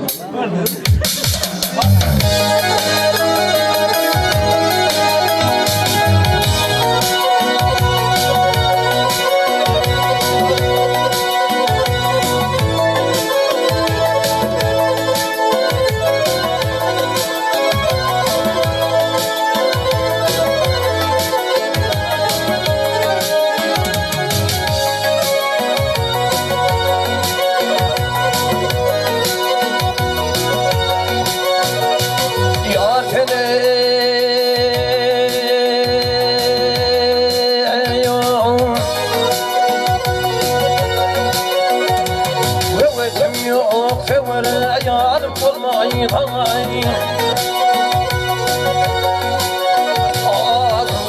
ya.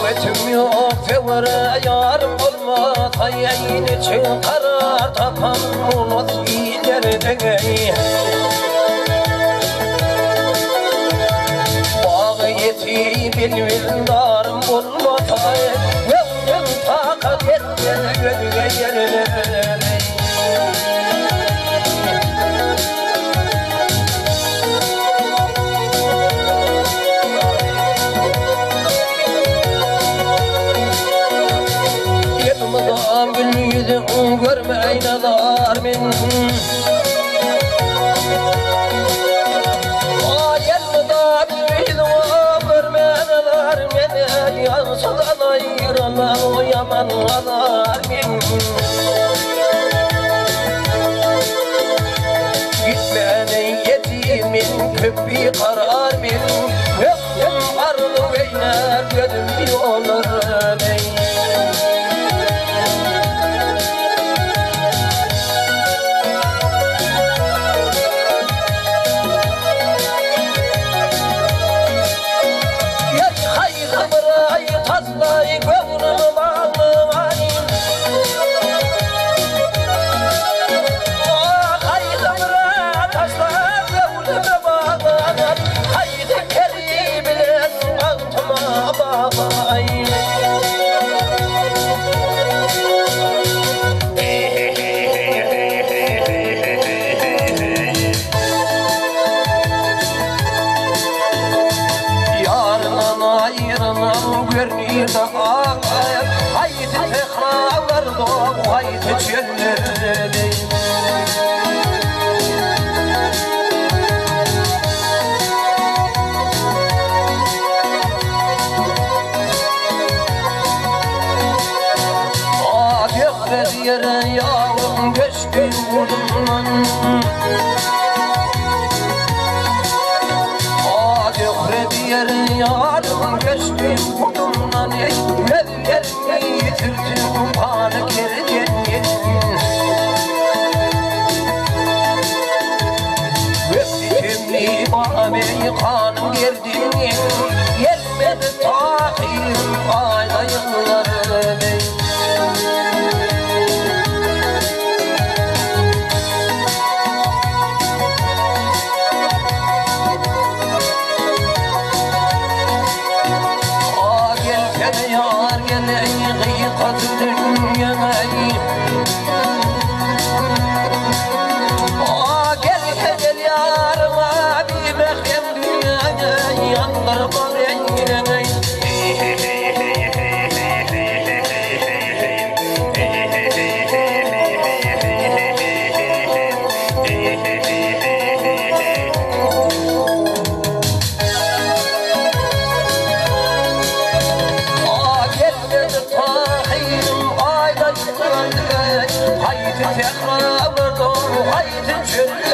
Kuvvetim yok fevre yarım olma tayin için karar tapan olmaz ileride Bağı yeti bilmem darım olma tayin Yavrum takat etme gönüge yerine Gül yüzüm görme aynalar min Yanımda gül yüzüm görme aynalar min Yansıdan ayıranlar o yamanlar min Gitmene yetimin köpü karar min Gözüm arlı eyler gözüm bir olur Görünür de ağlayıp haydi tekrar doğu haydi çöllerine Gökler yere yağın göçtü vurdumdan Gökler yere yağın göçtü vurdumdan Ellerini yitirdim kanı kergen Öptümlü bağımı kanım gerdin Gelmedi tahir ayda yıllarını Yar gel gıykat dünyayı Gel yarıma bir bakayım dünyayı Yanlarıma rengine Haydi tekrar doğru haydi çöl